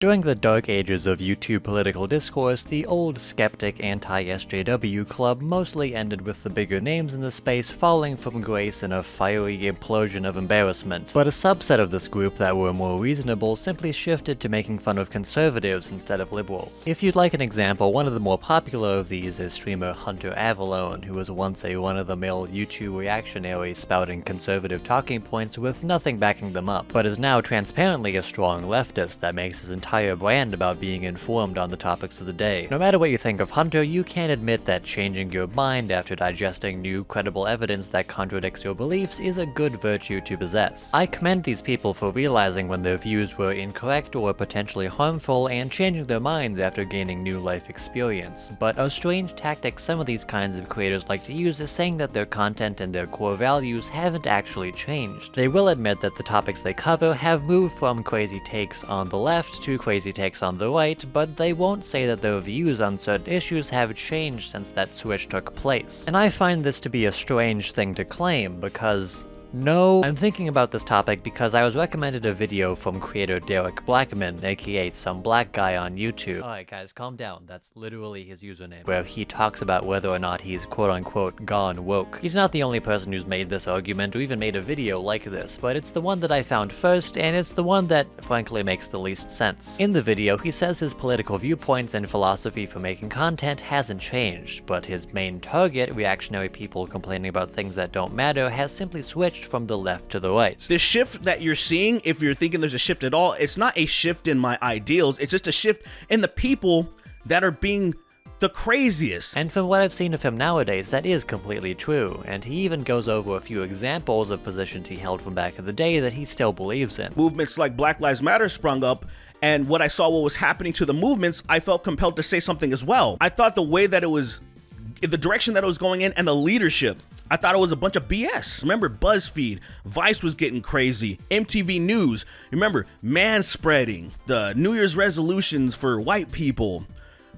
During the dark ages of YouTube political discourse, the old skeptic Anti-SJW club mostly ended with the bigger names in the space falling from grace in a fiery implosion of embarrassment. But a subset of this group that were more reasonable simply shifted to making fun of conservatives instead of liberals. If you'd like an example, one of the more popular of these is streamer Hunter Avalone, who was once a run-of-the-mill YouTube reactionary spouting conservative talking points with nothing backing them up, but is now transparently a strong leftist that makes his entire brand about being informed on the topics of the day. No matter what you think of Hunter, you can't admit that changing your mind after digesting new, credible evidence that contradicts your beliefs is a good virtue to possess. I commend these people for realizing when their views were incorrect or potentially harmful and changing their minds after gaining new life experience, but a strange tactic some of these kinds of creators like to use is saying that their content and their core values haven't actually changed. They will admit that the topics they cover have moved from crazy takes on the left to crazy takes on the right, but they won't say that their views on certain issues have changed since that switch took place. And I find this to be a strange thing to claim, because no, I'm thinking about this topic because I was recommended a video from creator Derek Blackman, aka SomeBlackGuy on YouTube. Alright guys, calm down, that's literally his username, where he talks about whether or not he's quote-unquote gone woke. He's not the only person who's made this argument or even made a video like this, but it's the one that I found first, and it's the one that frankly makes the least sense. In the video, he says his political viewpoints and philosophy for making content hasn't changed, but his main target, reactionary people complaining about things that don't matter, has simply switched from the left to the right. The shift that you're seeing, if you're thinking there's a shift at all, it's not a shift in my ideals, it's just a shift in the people that are being the craziest. And from what I've seen of him nowadays, that is completely true, and he even goes over a few examples of positions he held from back in the day that he still believes in. Movements like Black Lives Matter sprung up, and what I saw what was happening to the movements, I felt compelled to say something as well. I thought the way that it was, the direction that it was going in, and the leadership, I thought it was a bunch of BS. Remember BuzzFeed, Vice was getting crazy, MTV News, remember manspreading, the New Year's resolutions for white people.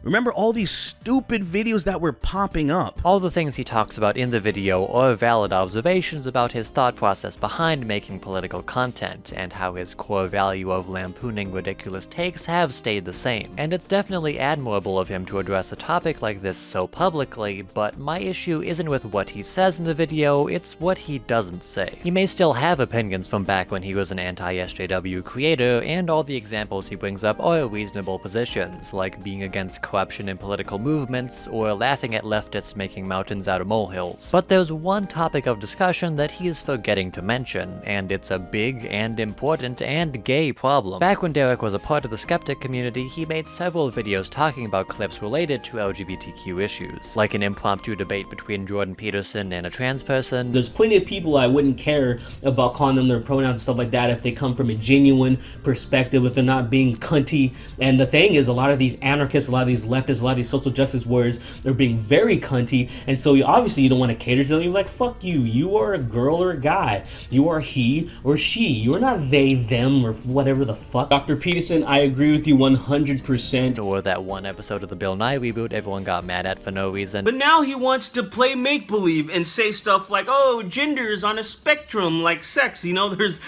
Remember all these stupid videos that were popping up. All the things he talks about in the video are valid observations about his thought process behind making political content, and how his core value of lampooning ridiculous takes have stayed the same. And it's definitely admirable of him to address a topic like this so publicly, but my issue isn't with what he says in the video, it's what he doesn't say. He may still have opinions from back when he was an anti-SJW creator, and all the examples he brings up are reasonable positions, like being against corruption in political movements, or laughing at leftists making mountains out of molehills. But there's one topic of discussion that he is forgetting to mention, and it's a big and important and gay problem. Back when Derek was a part of the skeptic community, he made several videos talking about clips related to LGBTQ issues, like an impromptu debate between Jordan Peterson and a trans person. There's plenty of people I wouldn't care about calling them their pronouns and stuff like that if they come from a genuine perspective, if they're not being cunty. And the thing is, a lot of these anarchists, a lot of these leftists, a lot of these social justice warriors, they're being very cunty, and so obviously you don't want to cater to them. You're like, fuck you, you are a girl or a guy, you are he or she, you are not they, them, or whatever the fuck. Dr. Peterson, I agree with you 100%. Or that one episode of the Bill Nye reboot everyone got mad at for no reason. But now he wants to play make-believe and say stuff like, oh, gender's on a spectrum like sex, you know, there's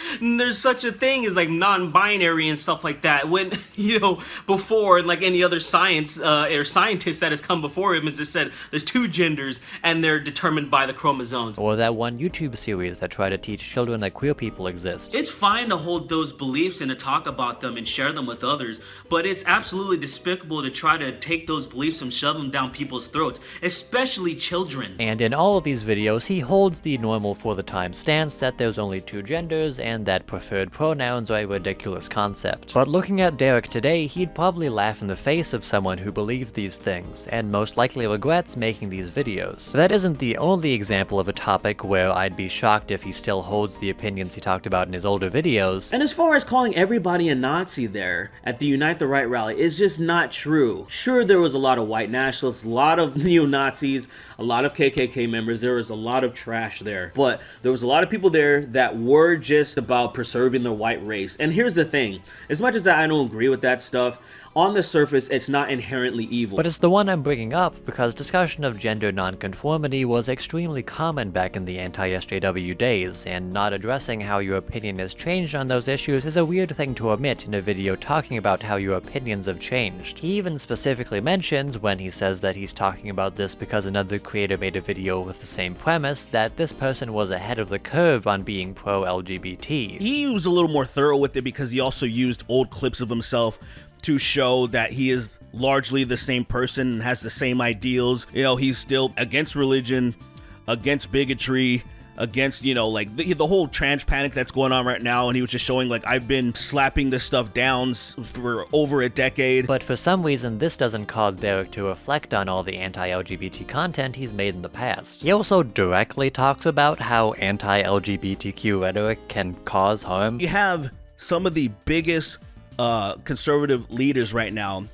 such a thing as like non-binary and stuff like that, when, you know, before, like any other science or scientist that has come before him has just said there's two genders and they're determined by the chromosomes. Or that one YouTube series that tried to teach children that queer people exist. It's fine to hold those beliefs and to talk about them and share them with others, but it's absolutely despicable to try to take those beliefs and shove them down people's throats, especially children. And in all of these videos, he holds the normal for the time stance that there's only two genders and that preferred pronouns are a ridiculous concept. But looking at Derek today, he'd probably laugh in the face of someone who believes these things, and most likely regrets making these videos. That isn't the only example of a topic where I'd be shocked if he still holds the opinions he talked about in his older videos. And as far as calling everybody a Nazi there at the Unite the Right rally is just not true. Sure, there was a lot of white nationalists, a lot of neo-Nazis, a lot of KKK members, there was a lot of trash there, but there was a lot of people there that were just about preserving the white race. And here's the thing, as much as I don't agree with that stuff, on the surface, it's not inherent inherently evil. But it's the one I'm bringing up because discussion of gender nonconformity was extremely common back in the anti-SJW days, and not addressing how your opinion has changed on those issues is a weird thing to omit in a video talking about how your opinions have changed. He even specifically mentions, when he says that he's talking about this because another creator made a video with the same premise, that this person was ahead of the curve on being pro-LGBT. He was a little more thorough with it because he also used old clips of himself to show that he is largely the same person and has the same ideals. You know, he's still against religion, against bigotry, against, you know, like the whole trans panic that's going on right now, and he was just showing, like, I've been slapping this stuff down for over a decade. But for some reason, this doesn't cause Derek to reflect on all the anti-LGBT content he's made in the past. He also directly talks about how anti-LGBTQ rhetoric can cause harm. You have some of the biggest conservative leaders right now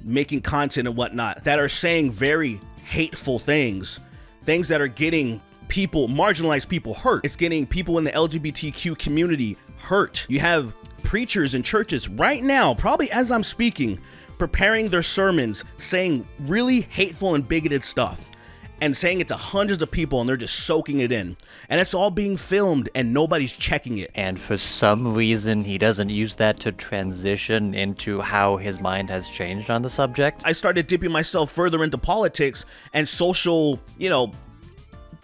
making content and whatnot that are saying very hateful things that are getting people, marginalized people, hurt. It's getting people in the LGBTQ community hurt. You have preachers in churches right now, probably as I'm speaking, preparing their sermons, saying really hateful and bigoted stuff, and saying it to hundreds of people, and they're just soaking it in. And it's all being filmed, and nobody's checking it. And for some reason, he doesn't use that to transition into how his mind has changed on the subject. I started dipping myself further into politics and social, you know,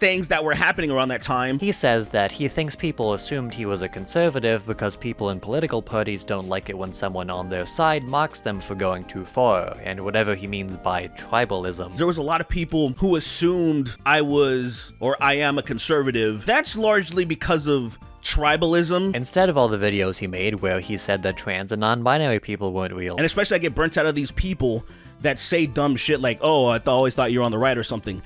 things that were happening around that time. He says that he thinks people assumed he was a conservative because people in political parties don't like it when someone on their side mocks them for going too far, and whatever he means by tribalism. There was a lot of people who assumed I was, or I am, a conservative. That's largely because of tribalism. Instead of all the videos he made where he said that trans and non-binary people weren't real. And especially I get burnt out of these people that say dumb shit like, oh, I always thought you were on the right or something.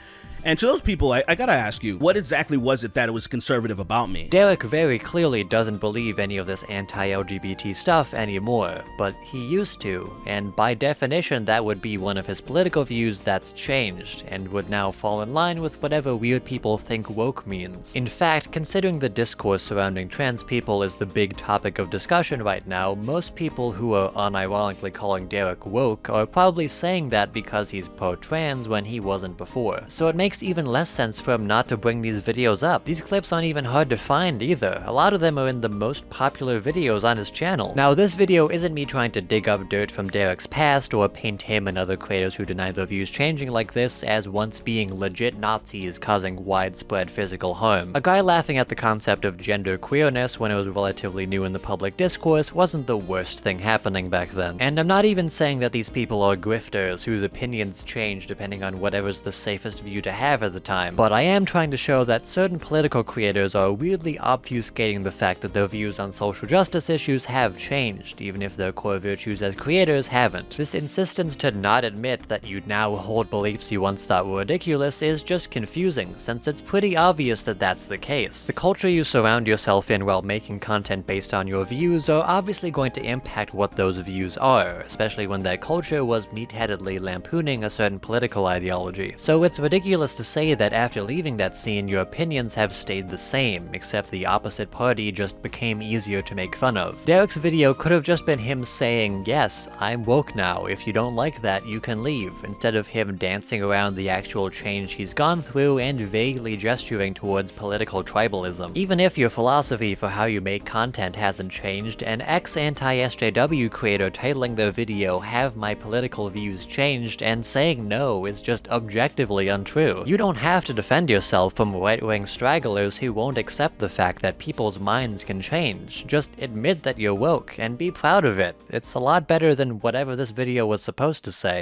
And to those people, I gotta ask you, what exactly was it that it was conservative about me? Derek very clearly doesn't believe any of this anti-LGBT stuff anymore, but he used to, and by definition that would be one of his political views that's changed, and would now fall in line with whatever weird people think woke means. In fact, considering the discourse surrounding trans people is the big topic of discussion right now, most people who are unironically calling Derek woke are probably saying that because he's pro-trans when he wasn't before. So it makes even less sense for him not to bring these videos up. These clips aren't even hard to find either. A lot of them are in the most popular videos on his channel. Now, this video isn't me trying to dig up dirt from Derek's past or paint him and other creators who deny their views changing like this as once being legit Nazis causing widespread physical harm. A guy laughing at the concept of gender queerness when it was relatively new in the public discourse wasn't the worst thing happening back then. And I'm not even saying that these people are grifters whose opinions change depending on whatever's the safest view to have at the time, but I am trying to show that certain political creators are weirdly obfuscating the fact that their views on social justice issues have changed, even if their core virtues as creators haven't. This insistence to not admit that you now hold beliefs you once thought were ridiculous is just confusing, since it's pretty obvious that that's the case. The culture you surround yourself in while making content based on your views are obviously going to impact what those views are, especially when that culture was meatheadedly lampooning a certain political ideology. So it's ridiculous to say that after leaving that scene your opinions have stayed the same, except the opposite party just became easier to make fun of. Derek's video could have just been him saying, yes, I'm woke now, if you don't like that you can leave, instead of him dancing around the actual change he's gone through and vaguely gesturing towards political tribalism. Even if your philosophy for how you make content hasn't changed, an ex-anti-SJW creator titling their video "Have My Political Views Changed?" and saying no is just objectively untrue. You don't have to defend yourself from right-wing stragglers who won't accept the fact that people's minds can change. Just admit that you're woke and be proud of it. It's a lot better than whatever this video was supposed to say.